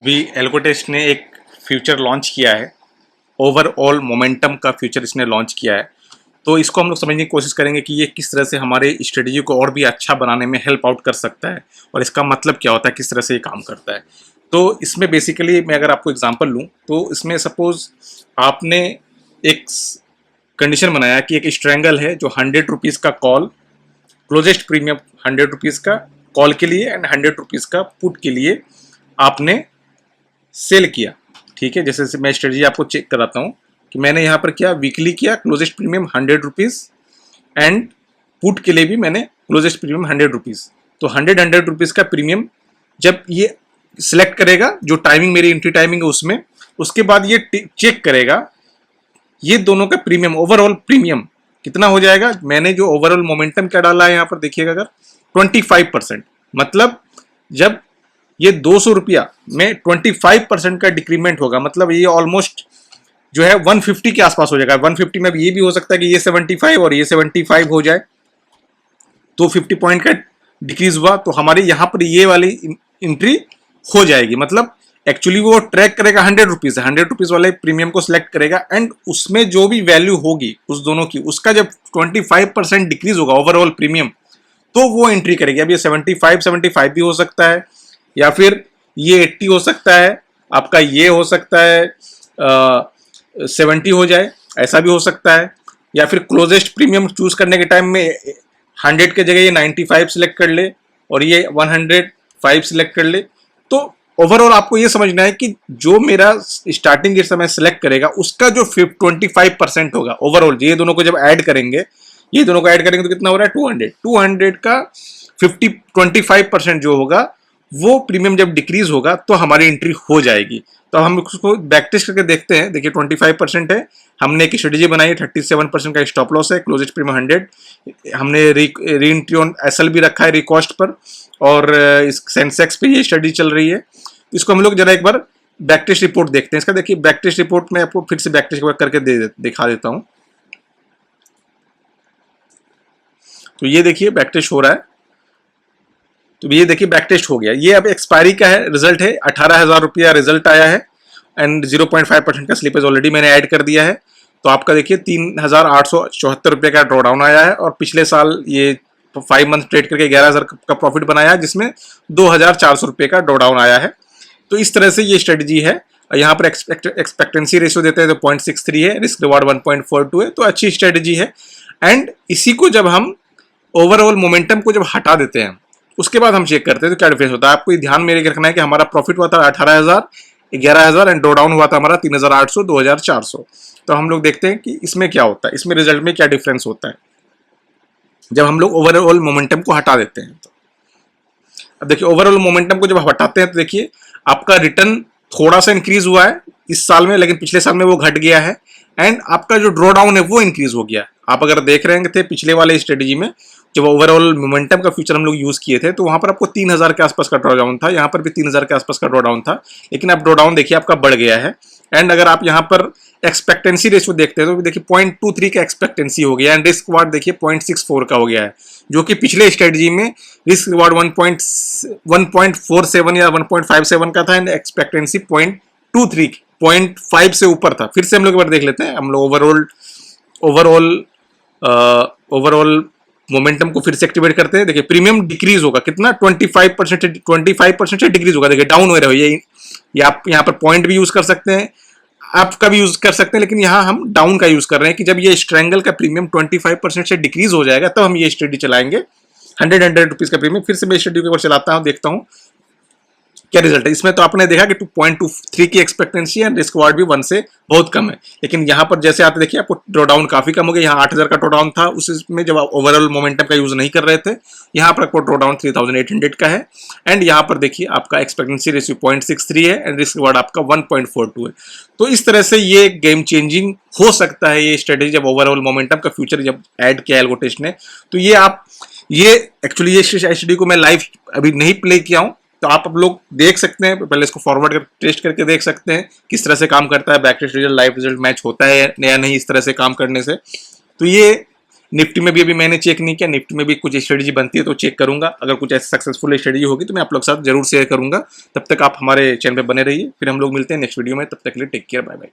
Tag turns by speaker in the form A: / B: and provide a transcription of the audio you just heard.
A: अभी एल्गोटेस्ट ने एक फ्यूचर लॉन्च किया है। ओवरऑल मोमेंटम का फ्यूचर इसने लॉन्च किया है। तो इसको हम लोग समझने की कोशिश करेंगे कि ये किस तरह से हमारे स्ट्रेटजी को और भी अच्छा बनाने में हेल्प आउट कर सकता है और इसका मतलब क्या होता है, किस तरह से ये काम करता है। तो इसमें बेसिकली मैं अगर आपको एग्जांपल लूँ तो इसमें सपोज आपने एक कंडीशन बनाया कि एक स्ट्रैंगल है जो 100 रुपीज़ का कॉल, क्लोजेस्ट प्रीमियम 100 रुपीज़ का कॉल के लिए एंड 100 रुपीज़ का पुट के लिए आपने सेल किया। ठीक है, जैसे मैं स्ट्रेटजी आपको चेक कराता हूँ कि मैंने यहाँ पर किया, वीकली किया closest premium 100 rupees and put के लिए भी मैंने क्लोजेस्ट प्रीमियम 100 रुपीज़। तो 100 रुपीज़ का प्रीमियम जब ये सिलेक्ट करेगा, जो टाइमिंग मेरी एंट्री टाइमिंग है उसमें, उसके बाद ये चेक करेगा ये दोनों का प्रीमियम, ओवरऑल प्रीमियम कितना हो जाएगा। मैंने जो ओवरऑल मोमेंटम क्या डाला है यहाँ पर देखिएगा, अगर 25%, मतलब जब ये 200 रुपया में 25% का डिक्रीमेंट होगा, मतलब ये ऑलमोस्ट जो है 150 के आसपास हो जाएगा। 150 में ये भी हो सकता है कि ये 75 और ये 75 हो जाए, तो 50 पॉइंट का डिक्रीज हुआ तो हमारी यहाँ पर ये वाली एंट्री हो जाएगी। मतलब एक्चुअली वो ट्रैक करेगा 100 रुपीज़, 100 रुपीज़ वाले प्रीमियम को सिलेक्ट करेगा एंड उसमें जो भी वैल्यू होगी उस दोनों की, उसका जब 25% डिक्रीज होगा ओवरऑल प्रीमियम, तो वो एंट्री करेगी। अब ये 75 भी हो सकता है, या फिर ये 80 हो सकता है, आपका ये हो सकता है 70 हो जाए, ऐसा भी हो सकता है। या फिर क्लोजेस्ट प्रीमियम चूज करने के टाइम में 100 के जगह ये 95 सिलेक्ट कर ले और ये 105 सिलेक्ट कर ले। तो ओवरऑल आपको ये समझना है कि जो मेरा स्टार्टिंग के समय सिलेक्ट करेगा उसका जो 25% होगा ओवरऑल, ये दोनों को जब ऐड करेंगे, ये दोनों को ऐड करेंगे तो कितना हो रहा है 200 का 25% जो होगा वो प्रीमियम जब डिक्रीज होगा तो हमारी एंट्री हो जाएगी। तो हम उसको बैक टेस्ट करके देखते हैं। देखिए 25% है, हमने एक स्ट्रेटेजी बनाई, 37% का स्टॉप लॉस है, क्लोजेस्ट प्रीमियम 100, हमने री एंट्री ऑन एसएल भी रखा है रिकॉस्ट पर, और इस सेंसेक्स पे ये स्टडी चल रही है। इसको हम लोग जरा एक बार बैक टेस्ट रिपोर्ट देखते हैं इसका। देखिए बैक टेस्ट रिपोर्ट में आपको फिर से बैक टेस्ट करके दिखा देता हूँ। तो ये देखिए बैक टेस्ट हो रहा है, तो ये देखिए बैक टेस्ट हो गया। ये अब एक्सपायरी का है, रिजल्ट है 18,000 रुपया रिजल्ट आया है एंड 0.5% का स्लिपेज ऑलरेडी मैंने ऐड कर दिया है। तो आपका देखिए 3,874 रुपये का ड्रॉडाउन आया है, और पिछले साल ये 5 मंथ ट्रेड करके 11,000 का प्रॉफिट बनाया है, जिसमें 2,400 रुपये का ड्रॉडाउन आया है। तो इस तरह से ये स्ट्रेटजी है। यहाँ पर एक्सपेक्टेंसी रेशियो देते हैं तो 0.63 है, रिस्क रिवार्ड 1.42 है, तो अच्छी स्ट्रेटजी है। एंड इसी को जब हम ओवरऑल मोमेंटम को जब हटा देते हैं उसके बाद हम चेक करते हैं तो क्या डिफरेंस होता है। आपको ध्यान में रखना है कि हमारा प्रॉफिट हुआ था 18,000, 11,000 एंड ड्रॉडाउन हुआ था हमारा 3,800, 2,400। तो हम लोग देखते हैं कि इसमें क्या होता है, इसमें रिजल्ट में क्या डिफरेंस होता है जब हम लोग ओवरऑल मोमेंटम को हटा देते हैं। तो अब देखिए ओवरऑल मोमेंटम को जब हटाते हैं तो देखिए आपका रिटर्न थोड़ा सा इंक्रीज हुआ है इस साल में, लेकिन पिछले साल में वो घट गया है एंड आपका जो ड्रॉडाउन है वो इंक्रीज हो गया। आप अगर देख रहे थे पिछले वाले स्ट्रेटेजी में जब ओवरऑल मोमेंटम का फ्यूचर हम लोग यूज किए थे तो वहां पर आपको 3,000 के आसपास का ड्रॉडाउन था, यहाँ पर भी 3,000 के आसपास का ड्रॉडाउन था, लेकिन अब ड्रॉडाउन देखिए आपका बढ़ गया है। एंड अगर आप यहाँ पर एक्सपेक्टेंसी रेशियो देखते हैं तो देखिए 0.23 का एक्सपेक्टेंसी हो गया एंड रिस्क रिवार्ड देखिए 0.64 का हो गया है, जो कि पिछले स्ट्रेटजी में रिस्क रिवार्ड 1.47 या 1.57 का था एंड एक्सपेक्टेंसी 0.23 0.5 से ऊपर था। फिर से हम लोग एक बार देख लेते हैं, हम लोग ओवरऑल मोमेंटम को फिर से एक्टिवेट करते हैं। देखिए प्रीमियम डिक्रीज होगा कितना, 25% से डिक्रीज होगा। देखिए डाउन हो रहा है, ये आप यहाँ पर पॉइंट भी यूज कर सकते हैं, आप का भी यूज कर सकते हैं, लेकिन यहाँ हम डाउन का यूज कर रहे हैं कि जब ये स्ट्रैंगल का प्रीमियम 25% से डिक्रीज हो जाएगा तब हम ये स्टडी चलाएंगे 100 रुपीज का प्रीमियम। फिर से मैं स्टडी को चलाता हूँ, देखता हूँ क्या रिजल्ट है। इसमें तो आपने देखा कि 2.23 की एक्सपेक्टेंसी है, रिस्क रिवार्ड भी 1 से बहुत कम है, लेकिन यहाँ पर जैसे आते देखिए आपको ड्रॉडाउन काफी कम हो गया। यहाँ 8,000 का ड्रॉडाउन था उसमें जब आप ओवरऑल मोमेंटम का यूज नहीं कर रहे थे, यहाँ पर आपको ड्रॉडाउन 3,800 का है एंड यहाँ पर देखिए आपका एक्सपेक्टेंसी रेशियो 0.63 है एंड रिस्क रिवार्ड आपका 1.42 है। तो इस तरह से ये गेम चेंजिंग हो सकता है ये स्ट्रेटेजी जब ओवरऑल मोमेंटम का फ्यूचर जब ऐड किया एल्गोटेस्ट ने। तो ये एक्चुअली ये स्टडी को मैं लाइव अभी नहीं प्ले किया हूँ, तो आप अब लोग देख सकते हैं, पहले इसको फॉरवर्ड कर टेस्ट करके देख सकते हैं किस तरह से काम करता है, back test result live result match होता है या नहीं इस तरह से काम करने से। तो ये निफ्टी में भी अभी मैंने चेक नहीं किया, निफ्टी में भी कुछ स्ट्रेटजी बनती है तो चेक करूंगा, अगर कुछ ऐसी सक्सेसफुल स्ट्रेटजी होगी तो मैं आप लोग के साथ जरूर शेयर करूंगा। तब तक आप हमारे चैनल पे बने रहिए, फिर हम लोग मिलते हैं नेक्स्ट वीडियो में, तब तक के लिए टेक केयर, बाय बाय।